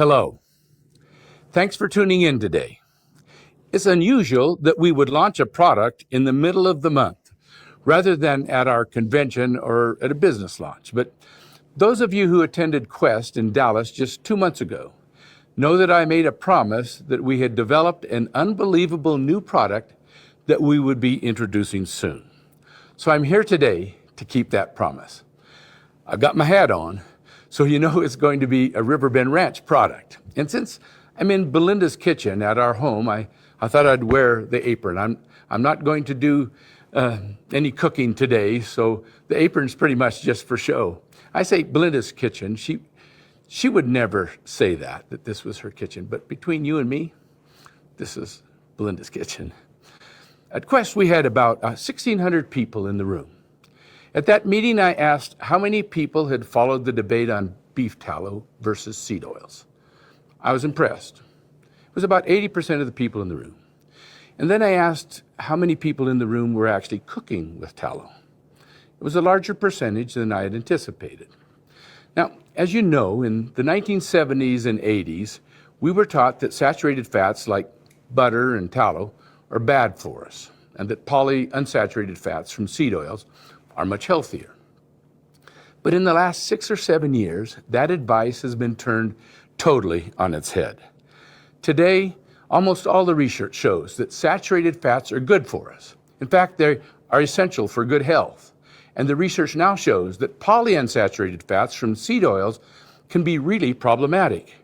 Hello. Thanks for tuning in today. It's unusual that we would launch a product in the middle of the month rather than at our convention or at a business launch. But those of you who attended Quest in Dallas just 2 months ago know that I made a promise that we had developed an unbelievable new product that we would be introducing soon. So I'm here today to keep that promise. I've got my hat on, so you know it's going to be a Riverbend Ranch product. And since I'm in Belinda's kitchen at our home, I thought I'd wear the apron. I'm not going to do any cooking today, so the apron's pretty much just for show. I say Belinda's kitchen. She would never say that this was her kitchen, but between you and me, this is Belinda's kitchen. At Quest, we had about 1,600 people in the room. At that meeting, I asked how many people had followed the debate on beef tallow versus seed oils. I was impressed. It was about 80% of the people in the room. And then I asked how many people in the room were actually cooking with tallow. It was a larger percentage than I had anticipated. Now, as you know, in the 1970s and 80s, we were taught that saturated fats like butter and tallow are bad for us, and that polyunsaturated fats from seed oils are much healthier. But in the last 6 or 7 years, that advice has been turned totally on its head. Today, almost all the research shows that saturated fats are good for us. In fact, they are essential for good health. And the research now shows that polyunsaturated fats from seed oils can be really problematic.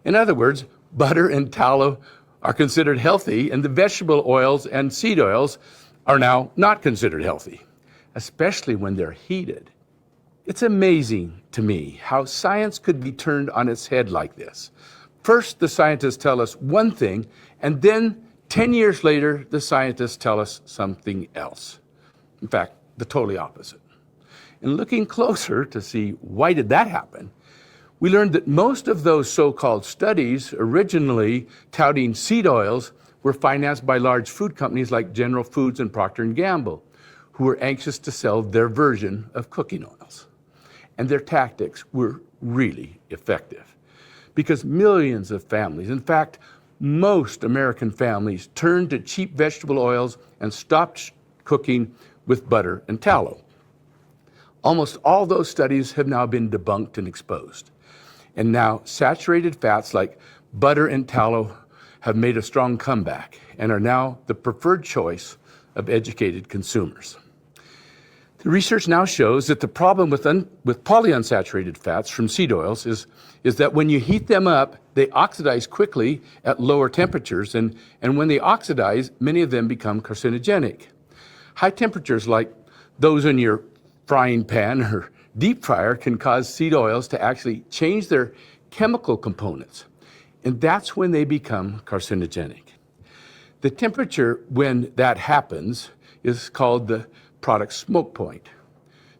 In other words, butter and tallow are considered healthy, and the vegetable oils and seed oils are now not considered healthy, especially when they're heated. It's amazing to me how science could be turned on its head like this. First, the scientists tell us one thing, and then 10 years later, the scientists tell us something else. In fact, the totally opposite. In looking closer to see why did that happen, we learned that most of those so-called studies originally touting seed oils were financed by large food companies like General Foods and Procter & Gamble, who were anxious to sell their version of cooking oils. And their tactics were really effective because millions of families, in fact, most American families, turned to cheap vegetable oils and stopped cooking with butter and tallow. Almost all those studies have now been debunked and exposed. And now saturated fats like butter and tallow have made a strong comeback and are now the preferred choice of educated consumers. The research now shows that the problem with polyunsaturated fats from seed oils is that when you heat them up, they oxidize quickly at lower temperatures, and when they oxidize, many of them become carcinogenic. High temperatures like those in your frying pan or deep fryer can cause seed oils to actually change their chemical components, and that's when they become carcinogenic. The temperature when that happens is called the product smoke point.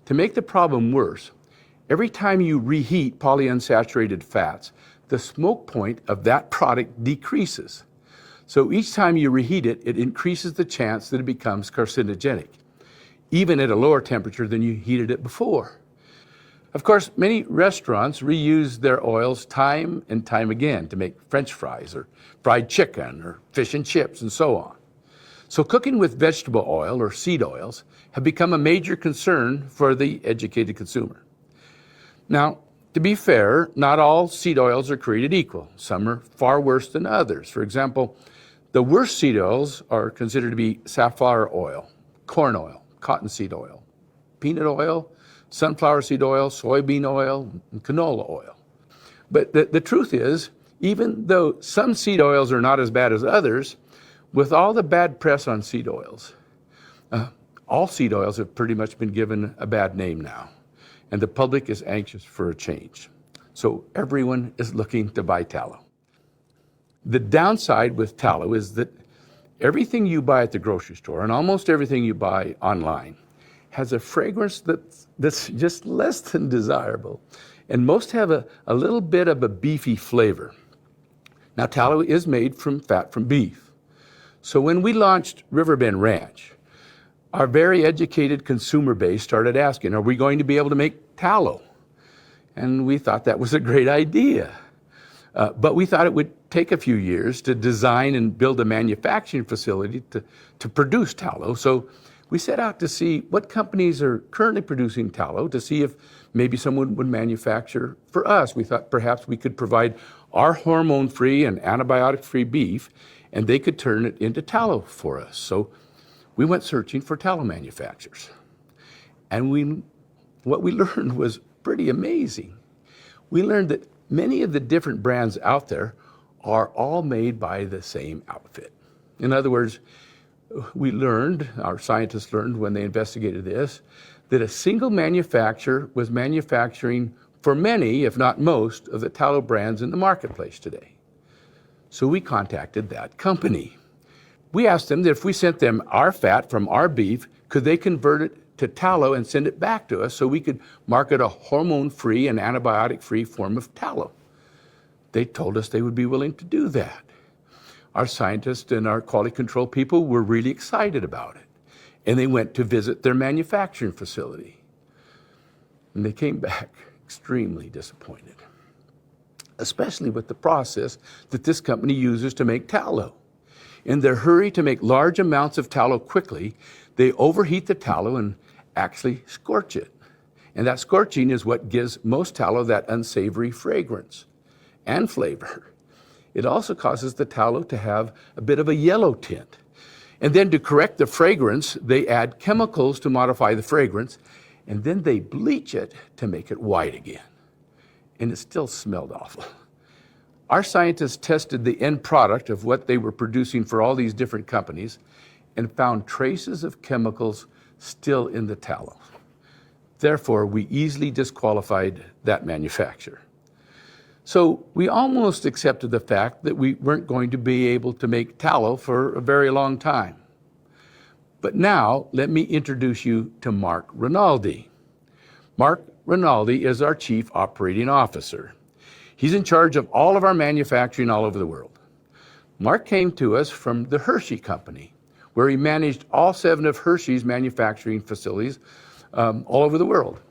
To make the problem worse, every time you reheat polyunsaturated fats, the smoke point of that product decreases. So each time you reheat it, it increases the chance that it becomes carcinogenic, even at a lower temperature than you heated it before. Of course, many restaurants reuse their oils time and time again to make French fries or fried chicken or fish and chips and so on. So cooking with vegetable oil or seed oils have become a major concern for the educated consumer. Now, to be fair, not all seed oils are created equal. Some are far worse than others. For example, the worst seed oils are considered to be safflower oil, corn oil, cottonseed oil, peanut oil, sunflower seed oil, soybean oil, and canola oil. But the truth is, even though some seed oils are not as bad as others, with all the bad press on seed oils, all seed oils have pretty much been given a bad name now, and the public is anxious for a change. So everyone is looking to buy tallow. The downside with tallow is that everything you buy at the grocery store and almost everything you buy online has a fragrance that's just less than desirable, and most have a little bit of a beefy flavor. Now, tallow is made from fat from beef. So when we launched Riverbend Ranch, our very educated consumer base started asking, are we going to be able to make tallow? And we thought that was a great idea. But we thought it would take a few years to design and build a manufacturing facility to produce tallow. So we set out to see what companies are currently producing tallow, to see if maybe someone would manufacture for us. We thought perhaps we could provide our hormone-free and antibiotic-free beef, and they could turn it into tallow for us. So we went searching for tallow manufacturers. And what we learned was pretty amazing. We learned that many of the different brands out there are all made by the same outfit. In other words, our scientists learned when they investigated this, that a single manufacturer was manufacturing for many, if not most, of the tallow brands in the marketplace today. So we contacted that company. We asked them that if we sent them our fat from our beef, could they convert it to tallow and send it back to us so we could market a hormone-free and antibiotic-free form of tallow? They told us they would be willing to do that. Our scientists and our quality control people were really excited about it. And they went to visit their manufacturing facility. And they came back extremely disappointed, especially with the process that this company uses to make tallow. In their hurry to make large amounts of tallow quickly, they overheat the tallow and actually scorch it. And that scorching is what gives most tallow that unsavory fragrance and flavor. It also causes the tallow to have a bit of a yellow tint. And then to correct the fragrance, they add chemicals to modify the fragrance, and then they bleach it to make it white again. And it still smelled awful. Our scientists tested the end product of what they were producing for all these different companies and found traces of chemicals still in the tallow. Therefore, we easily disqualified that manufacturer. So we almost accepted the fact that we weren't going to be able to make tallow for a very long time. But now, let me introduce you to Mark Rinaldi. Mark Rinaldi is our Chief Operating Officer. He's in charge of all of our manufacturing all over the world. Mark came to us from the Hershey Company, where he managed all 7 of Hershey's manufacturing facilities all over the world.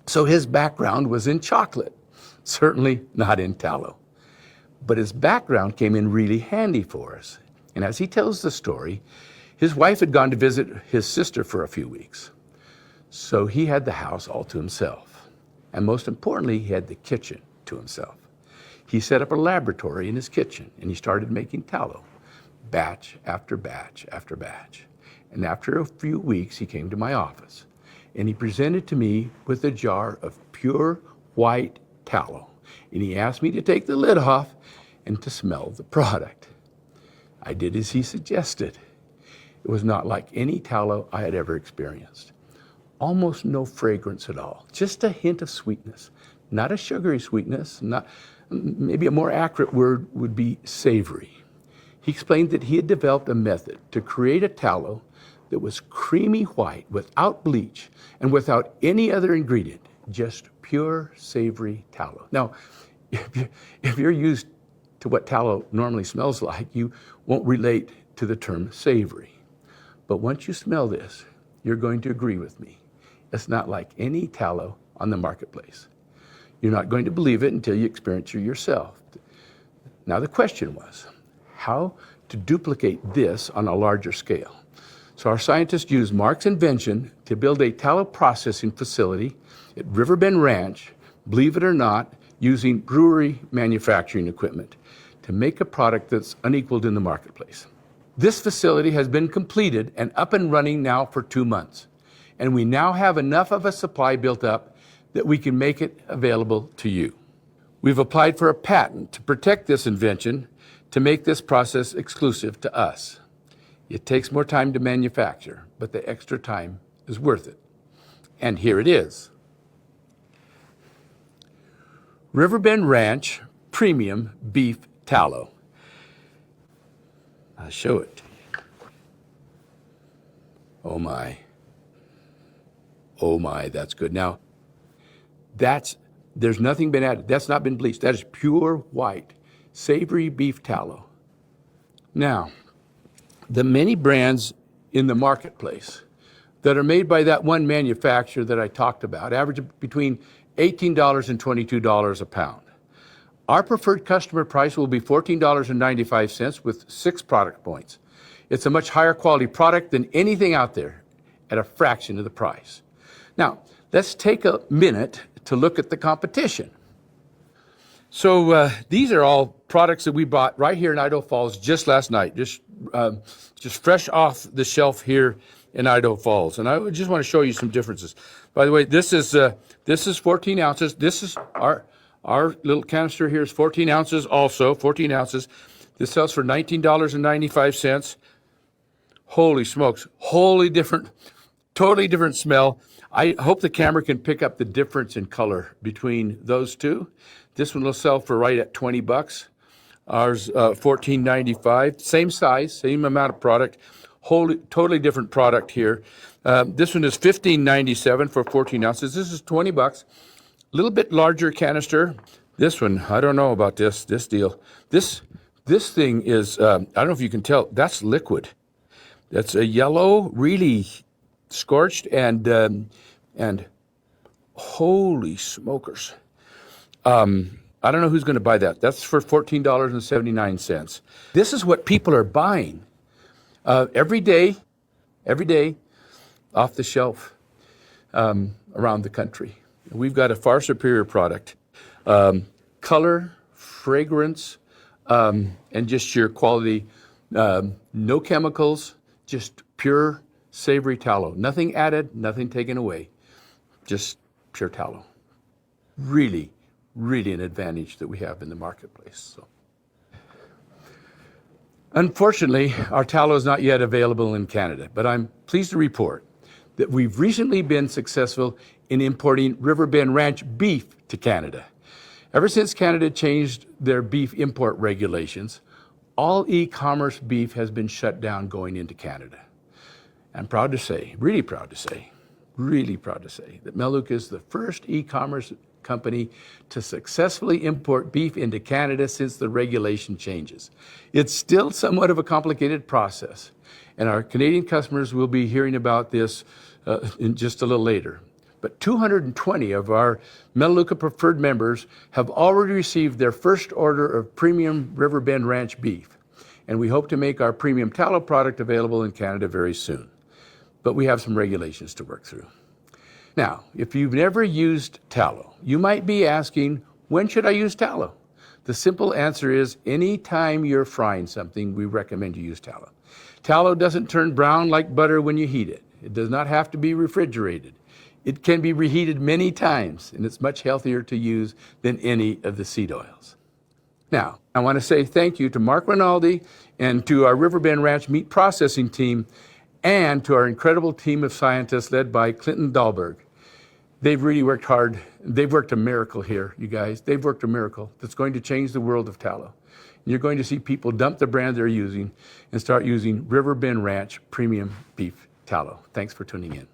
So his background was in chocolate. Certainly not in tallow. But his background came in really handy for us. And as he tells the story, his wife had gone to visit his sister for a few weeks. So he had the house all to himself. And most importantly, he had the kitchen to himself. He set up a laboratory in his kitchen and he started making tallow, batch after batch after batch. And after a few weeks, he came to my office and he presented to me with a jar of pure white tallow. And he asked me to take the lid off and to smell the product. I did as he suggested. It was not like any tallow I had ever experienced. Almost no fragrance at all, just a hint of sweetness. Not a sugary sweetness, maybe a more accurate word would be savory. He explained that he had developed a method to create a tallow that was creamy white without bleach and without any other ingredient. Just pure savory tallow. Now, if you're used to what tallow normally smells like, you won't relate to the term savory. But once you smell this, you're going to agree with me. It's not like any tallow on the marketplace. You're not going to believe it until you experience it yourself. Now the question was, how to duplicate this on a larger scale? So our scientists used Mark's invention to build a tallow processing facility at Riverbend Ranch, believe it or not, using brewery manufacturing equipment to make a product that's unequaled in the marketplace. This facility has been completed and up and running now for 2 months. And we now have enough of a supply built up that we can make it available to you. We've applied for a patent to protect this invention to make this process exclusive to us. It takes more time to manufacture, but the extra time is worth it. And here it is. Riverbend Ranch Premium Beef Tallow. I'll show it to you. Oh my. Oh my, that's good. Now, there's nothing been added. That's not been bleached. That is pure white, savory beef tallow. Now, the many brands in the marketplace that are made by that one manufacturer that I talked about average between $18 and $22 a pound. Our preferred customer price will be $14.95 with 6 product points. It's a much higher quality product than anything out there at a fraction of the price. Now, let's take a minute to look at the competition. So these are all products that we bought right here in Idaho Falls just last night, just fresh off the shelf here in Idaho Falls. And I just want to show you some differences. By the way, this is 14 ounces. This is our little canister here is 14 ounces also, 14 ounces. This sells for $19.95. Holy smokes, totally different smell. I hope the camera can pick up the difference in color between those two. This one will sell for right at $20. Ours, $14.95. Same size, same amount of product. Totally different product here. This one is $15.97 for 14 ounces. This is $20. A little bit larger canister. This one, I don't know about this deal. This thing is, I don't know if you can tell, that's liquid. That's a yellow, really scorched, and holy smokers. I don't know who's going to buy that. That's for $14.79. This is what people are buying every day, off the shelf around the country. We've got a far superior product. Color, fragrance, and just sheer quality. No chemicals, just pure savory tallow. Nothing added, nothing taken away. Just pure tallow. Really an advantage that we have in the marketplace. So, unfortunately, our tallow is not yet available in Canada, but I'm pleased to report that we've recently been successful in importing Riverbend Ranch beef to Canada. Ever since Canada changed their beef import regulations, all e-commerce beef has been shut down going into Canada. I'm proud to say, really proud to say, that Melaleuca is the first e-commerce company to successfully import beef into Canada since the regulation changes. It's still somewhat of a complicated process, and our Canadian customers will be hearing about this in just a little later. But 220 of our Melaleuca Preferred members have already received their first order of premium Riverbend Ranch beef, and we hope to make our premium tallow product available in Canada very soon. But we have some regulations to work through. Now, if you've never used tallow, you might be asking, when should I use tallow? The simple answer is, anytime you're frying something, we recommend you use tallow. Tallow doesn't turn brown like butter when you heat it. It does not have to be refrigerated. It can be reheated many times, and it's much healthier to use than any of the seed oils. Now, I want to say thank you to Mark Rinaldi and to our Riverbend Ranch meat processing team, and to our incredible team of scientists led by Clinton Dahlberg. They've really worked hard. They've worked a miracle here, you guys. They've worked a miracle that's going to change the world of tallow. You're going to see people dump the brand they're using and start using Riverbend Ranch premium beef tallow. Thanks for tuning in.